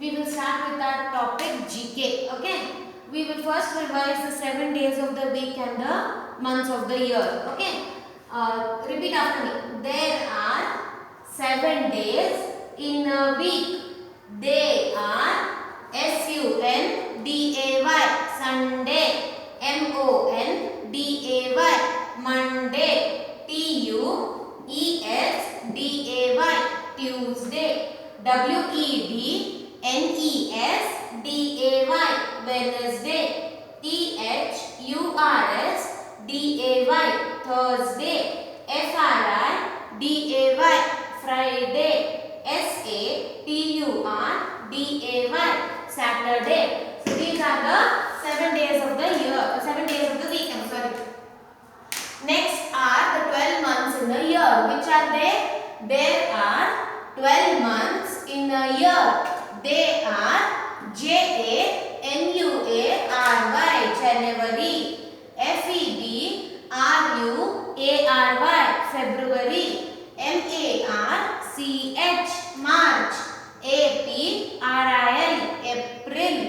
we will start with our topic GK. Okay, we will first revise the 7 days of the week and the months of the year. Okay, repeat after me. There are 7 days in a week. They are Sunday, Sunday, Monday, Monday, Tuesday, Tuesday, Wednesday, Wednesday, Thursday, Friday, Saturday. So these are the 7 days of the year, 7 days of the week. I'm sorry. Next are the 12 months in a year. Which are they? There are 12 months in a year. They are January, January, February, February, March, April, April,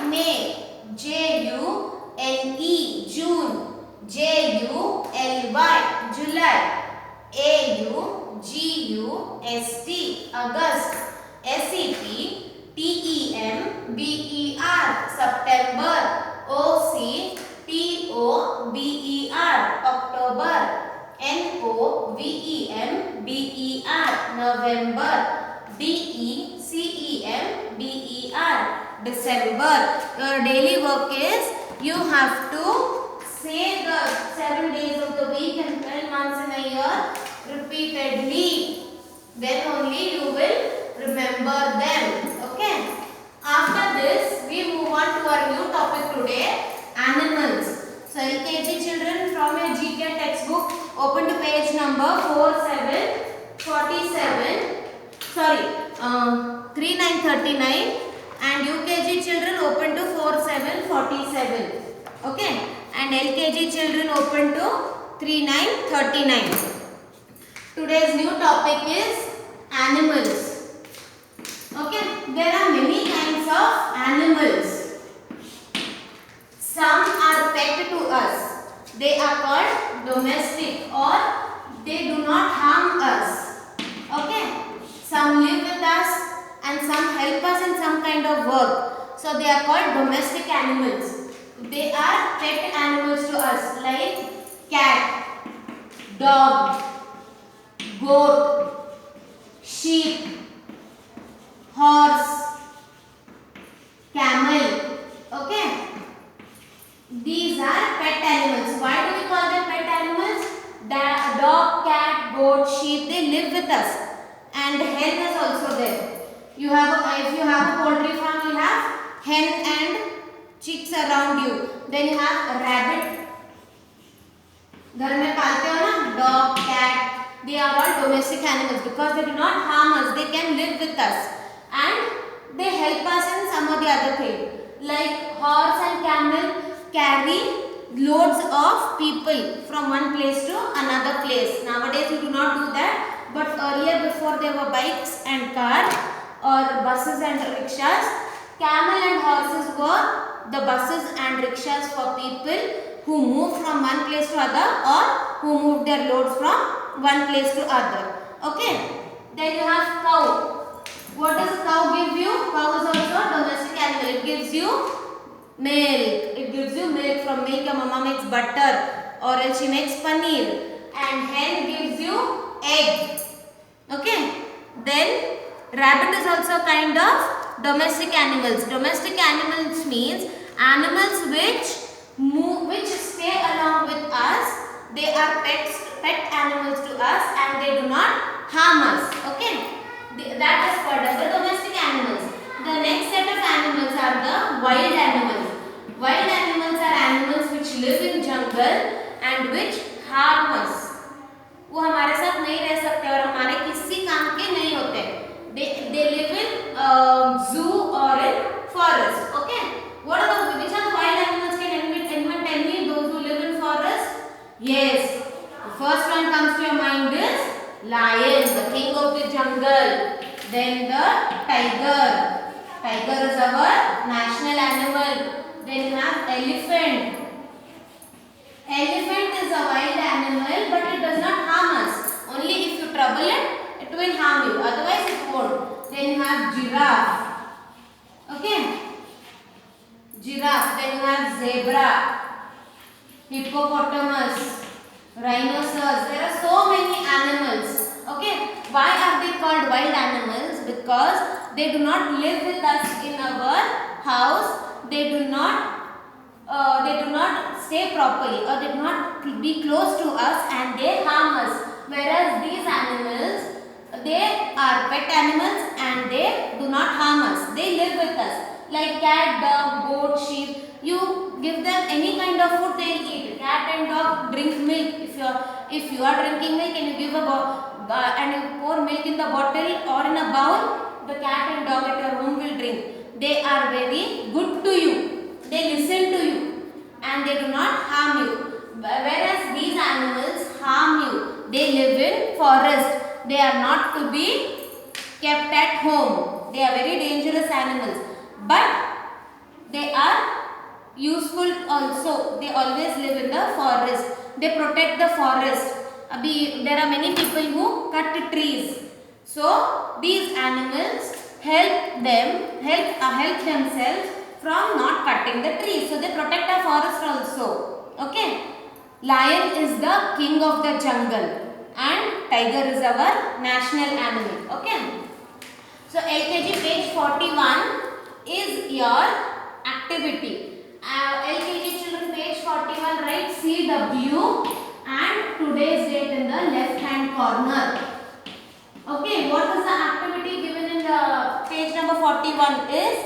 May, June, July, August, September, October, November, December. Your daily work is you have to say the 7 days of the week and 12 months in a year repeatedly. Then only you will remember them. Okay. After this, we move on to our new topic today, animals. So LKG children, from your GK textbook, open to page number 3939, and UKG children open to 4747. Okay, and LKG children open to 3939. Today's new topic is animals. Okay, there are many kinds of animals. Some are pet to us. They are called domestic, or they do not harm us. Okay, some live with us and some help us in some kind of work. So they are called domestic animals. They are pet animals to us, like cat, dog, goat, sheep, horse, camel. Okay, these are pet animals. Why do we call them pet animals? Dog, cat, goat, sheep, they live with us, and hen is also there. If you have a poultry farm, you have hen and chicks around you. Then you have a rabbit. घर में पालते हो ना, dog, cat. They are all domestic animals because they do not harm us. They can live with us and they help us in some of the other things. Like horse and camel carry loads of people from one place to another place. Nowadays we do not do that, but earlier, before there were bikes and cars or buses and rickshaws, camel and horses were the buses and rickshaws for people who move from one place to other, or who move their loads from one place to other. Okay, then you have cow. What does a cow give you? Cow is also a domestic animal. It gives you milk. It gives you milk. From milk your mama makes butter, or else she makes paneer. And hen gives you egg. Okay, then rabbit is also kind of domestic animals. Domestic animals means animals which stay along with us. They are pet animals to us, and they do not harm us. Okay, that is called as the domestic animals. The next set of animals are the wild animals. Wild animals are animals which live in jungle and which harm us. वो हमारे साथ नहीं रह सकते और हमारे किसी काम के नहीं होते. They live in zoo or in forest. Okay, which are the wild animals? Can anyone tell me those who live in forest? Yes, the first one comes to your mind is lion, the king of the jungle. Then the tiger. Tiger is our national animal. Then you have elephant. Elephant is a wild animal, but it does not harm us. Only if you trouble it, it will harm you. Otherwise, it won't. Then you have giraffe. Okay. Giraffe. Then you have zebra, hippopotamus, rhinoceros. There are so many animals. Okay. Why are they called wild animals? Because they do not live with us in our house. They do not stay properly, or they do not be close to us, and they harm us. Whereas these animals, they are pet animals and they do not harm us. They live with us. Like cat, dog, goat, sheep. You give them any kind of food, they will eat. Cat and dog drink milk. If you are drinking milk and you give and you pour milk in the bottle or in a bowl, the cat and dog at your home will drink. They are very good to you. They listen to you and they do not harm you. Whereas these animals harm you. They live in forest. They are not to be kept at home. They are very dangerous animals. But they are useful also. They always live in the forest. They protect the forest. There are many people who cut trees. So these animals help themselves from not cutting the trees. So they protect our forest also. Okay. Lion is the king of the jungle and tiger is our national animal. Okay. So LKG page 41 is your activity. LKG children page 41, write CW and today's date in the left hand corner. Okay, what is the activity given in the page number 41 is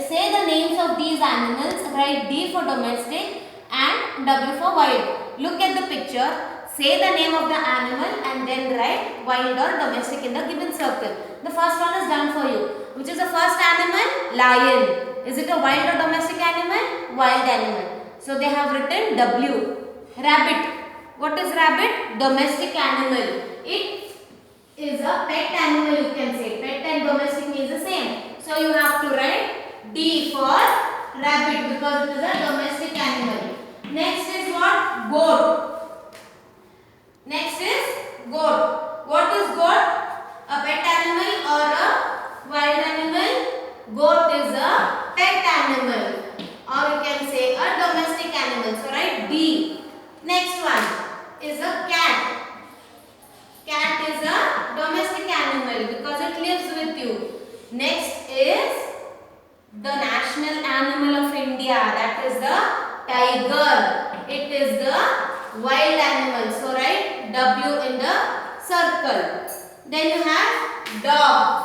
say the names of these animals, write D for domestic and W for wild. Look at the picture, say the name of the animal and then write wild or domestic in the given circle. The first one is done for you. Which is the first animal? Lion. Is it a wild or domestic animal? Wild animal. So they have written W. Rabbit. What is rabbit? Domestic animal. It is a pet animal, you can say. Pet and domestic means the same. So you have to write D for rabbit because it is a domestic animal. Next is what? Goat. Next is goat. What is goat? A pet animal or a wild animal? Goat is a pet animal or you can say a domestic animal. So write D. Next one is a cat. Cat is a domestic animal because it lives with you. Next is the national animal of India, that is the tiger. It is the wild animal. So write W in the circle. Then you have dog.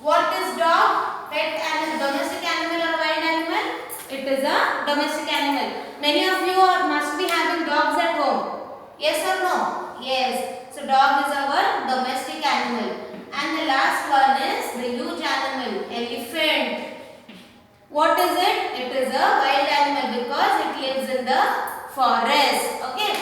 What is dog? Pet animal, domestic animal or wild animal? It is a domestic animal. Many of you must be having dogs at home. Yes or no? Yes. So dog is our domestic animal. And the last one is the huge animal, elephant. What is it? It is a wild animal because it lives in the forest. Okay.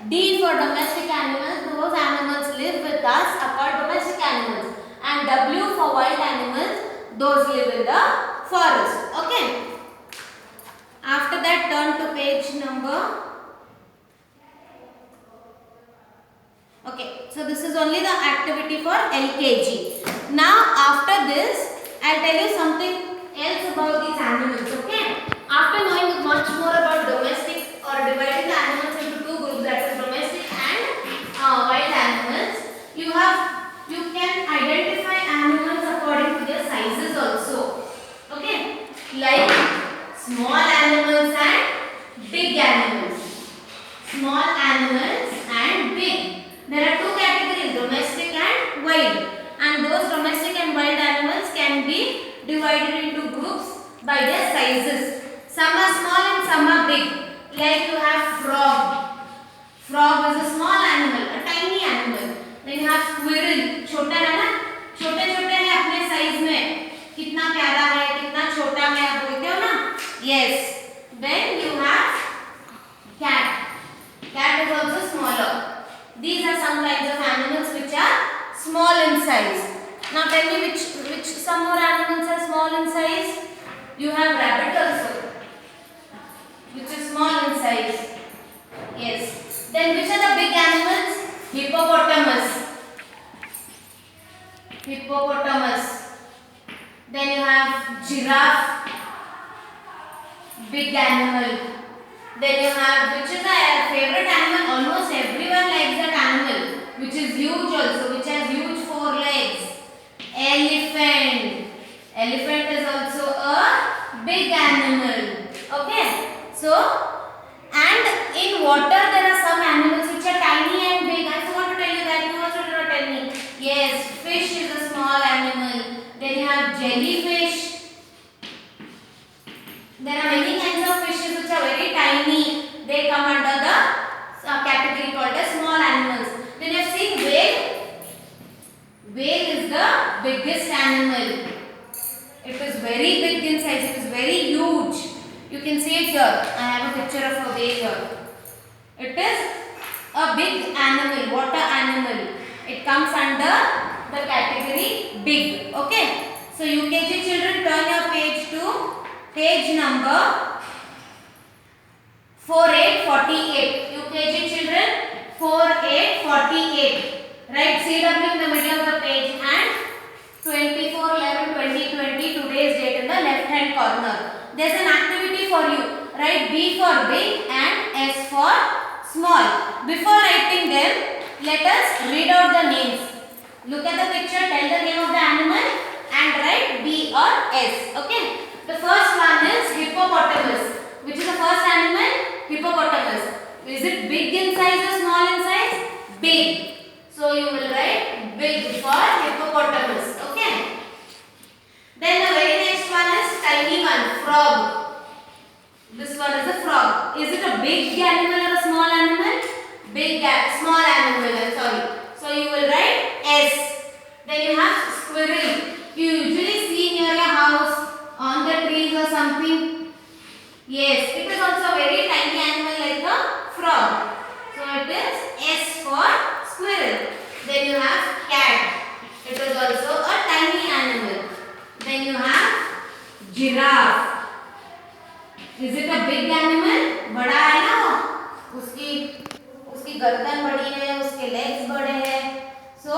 D for domestic animals. Those animals live with us are called domestic animals. And W for wild animals. Those live in the forest. Okay. After that, turn to page number. Okay. So this is only the activity for LKG. Now after this, I'll tell you something else about these animals. Okay. After knowing much more about domestic or dividing the animals into two groups, that is domestic and wild animals, you can identify animals according to their sizes also. Okay. Like small animals and big animals. Small animals and big. There are two categories, domestic and wild. And those domestic and wild animals can be divided into groups by their sizes. Some are small and some are big. Like you have frog. Frog is a small animal, a tiny animal. Then you have squirrel. छोटा है ना? छोटे-छोटे हैं अपने size में. कितना प्यारा है, कितना छोटा है, आप बोलते हो ना? Yes. Then you have cat. Cat is also smaller. These are some kinds of animals which are small in size. Now tell me Which some more animals are small in size? You have rabbit also, which is small in size. Yes. Then which are the big animals? Hippopotamus. Hippopotamus. Then you have giraffe, big animal. Then you have, which is a favorite animal, almost everyone likes that animal, which is huge also, which has huge 4 legs. Elephant. Elephant is also a big animal. Okay. So, and in water there are some animals which are tiny and big. I forgot to tell you that. You also did not tell me. Yes, fish is a small animal. Then you have jellyfish. There are many kinds of fishes which are very tiny. They come under the category called as small animals. Then you have seen whale. Whale is the biggest animal. It is very big in size. It is very huge. You can see it here. I have a picture of a whale here. It is a big animal, water animal. It comes under the category big. Okay. So UKG children, turn your page to page number 4848. UKG children, 4848. Write CW in the middle of the page and 24/11/2020 today's date in the left hand corner. There is an activity for you. Write B for big and S for small. Before writing them, let us read out the names. Look at the picture, tell the name of the animal and write B or S. Okay. The first one is hippopotamus. Which is the first animal? Hippopotamus. Is it big in size or small in size? Big. So you will write big for hippopotamus. Okay. Then the very next one is tiny one, frog. This one is a frog. Is it a big animal or a small animal? Small animal. Sorry. So you will write S. Then you have squirrel. You usually see near your house, on the trees or something. Yes, it is also a very tiny animal like a frog. So it is S for squirrel. Then you have cat. It is also a tiny animal. Then you have giraffe. Is it a big animal? बड़ा है ना वो? उसकी गर्दन बड़ी है, उसके legs बड़े हैं. So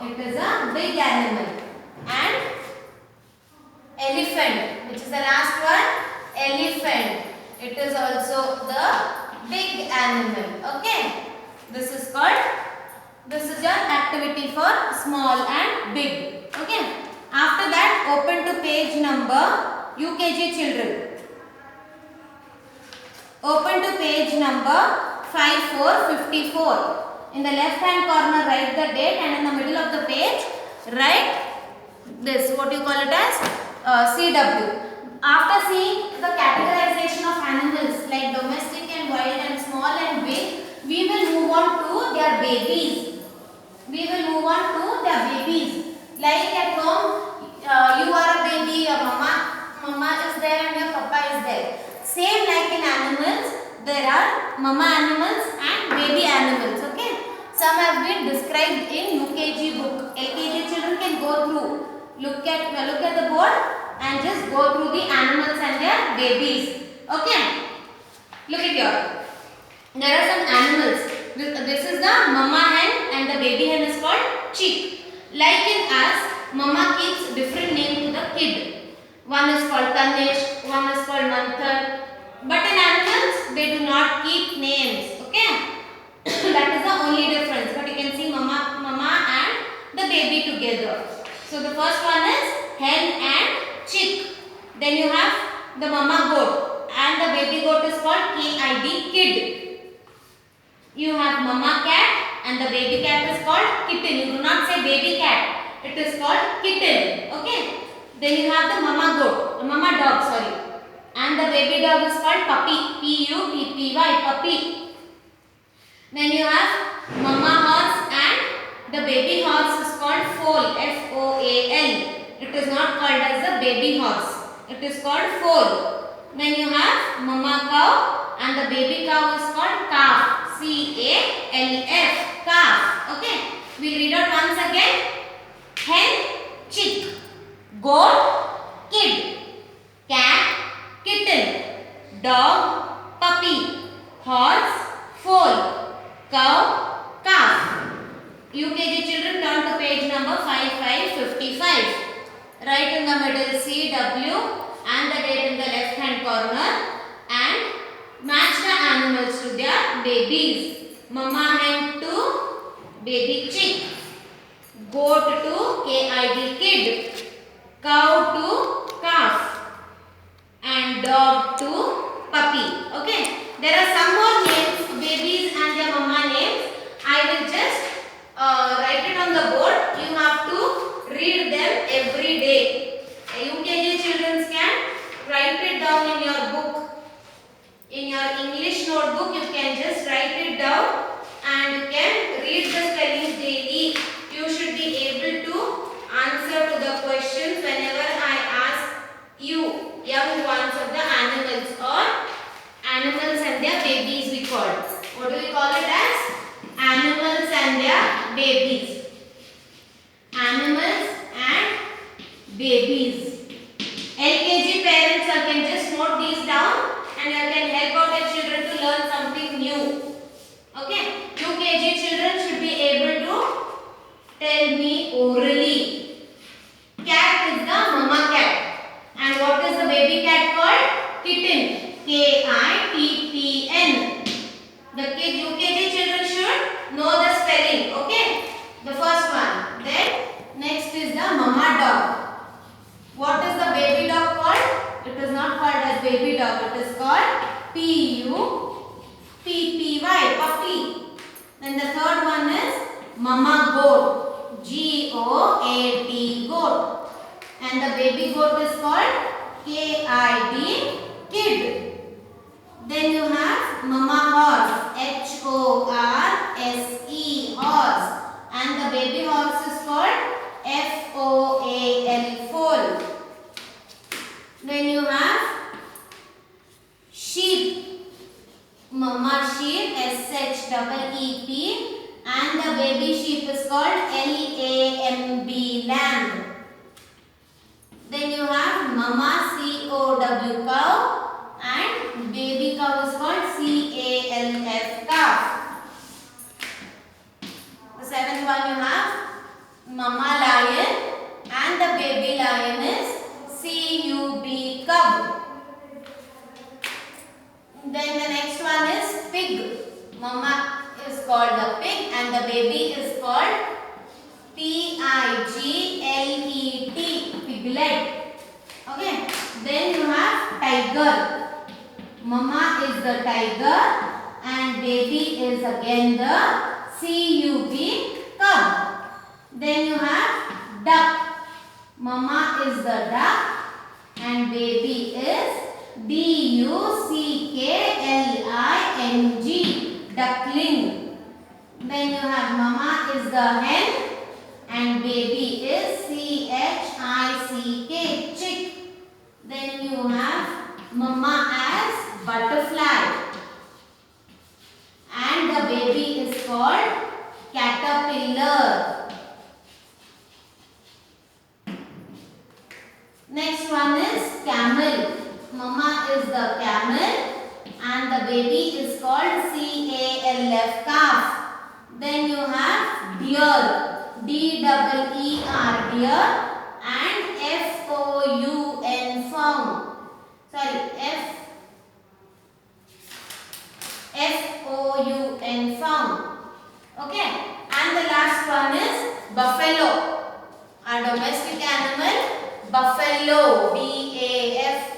it is a big animal. And elephant, which is the last one, elephant. It is also the big animal. Okay. This is your activity for small and big. Okay. After that, open to page number UKG children. Open to page number 5454. In the left hand corner, write the date, and in the middle of the page, write this, what you call it as CW. After seeing the categorization of animals like domestic and wild and small and big, we will move on to their babies. Like at home, you are a baby, your mama is there and your papa is there. Same like in animals, there are mama animals and baby animals. Okay. Some have been described in UKG book. LKG children can go through. Look at the board and just go through the animals and their babies. Okay. Look at here. There are some animals. This is the mama hen and the baby hen is called chick. Like in us, mama keeps different name to the kid. One is called Tanish, one is called Manthan. But in animals, they do not keep names. Okay. That is the only difference. But you can see mama and the baby together. So the first one is hen and chick. Then you have the mama goat and the baby goat is called KID, kid. You have mama cat and the baby cat is called kitten. You do not say baby cat. It is called kitten. Okay. Then you have the mama dog, sorry. And the baby dog is called puppy. Puppy, puppy. Then you have mama horse and the baby horse is called foal, FOAL. It is not called as the baby horse. It is called foal. Then you have mama cow and the baby cow is called calf, CALF, calf. Okay. We'll read out once again. Hen, chick. goat, kid, cat, kitten, dog, puppy, horse, foal, cow, calf. UKG children, turn to page number 5555. Write in the middle CW and the date in the left hand corner and match the animals to their babies. Mama hen to baby chick, goat to KID kid, cow to calf and dog to puppy. Okay, there are some more names, babies and their mama names. I will just write it on the board. You have to read them every day. UKG children can write it down in your book. In your English notebook, you can just write it down and you can read the spellings daily. You should be able to answer to the questions whenever I ask you, young ones, of the animals or animals and their babies we call. What do we call it as? Animals and their babies. Animals and babies. LKG parents can just note these down and you can help out your children to learn something new. Okay, UKG children should be able to tell me orally. Cat is the mama cat. And what is the baby cat called? Kitten. KITTN. The UKG children should know the spelling. Okay, the first one. Then next is the mama dog. What is the baby dog called? It is not called as baby dog. It is called PUPPY, puppy. Then the third one is mama goat, GOAT, goat. And the baby goat is called KID, kid. Then you have mama horse, HORSE, horse. And the baby horse is called FOAL, foal. Then you have sheep, mama sheep, SHEEP, and the baby sheep is called LAMB, lamb. Then you have mama COW, cow, and baby cow is called CALF, calf. The seventh one you have mama lion and the baby lion is CUB, cub. Then the next one is pig. Mama is called the pig and the baby is called PIGLET, piglet. Okay. Then you have tiger. Mama is the tiger and baby is again the CUB, cub. Then you have duck. Mama is the duck and baby is DUCKLING, duckling. Then you have mama is the hen and baby is CHICK, chick. Then you have mama as butterfly and the baby is called caterpillar. Next one is camel. Mama is the camel and the baby is called CALF, calf. Then you have deer, DEER, deer, and FOUN, fawn. Sorry, FOUN, fawn. Okay, and the last one is buffalo, a domestic animal. Buffalo,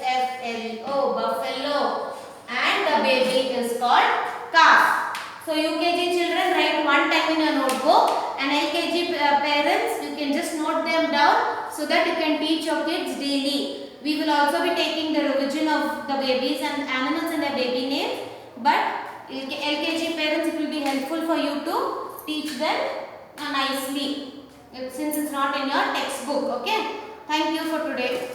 BAFFLO, buffalo, and the baby is called calf. So UKG children, write one time in your notebook, and LKG parents, you can just note them down so that you can teach your kids daily. We will also be taking the revision of the babies and animals and their baby names, but LKG parents, it will be helpful for you to teach them nicely since it's not in your textbook. Okay. Thank you for today.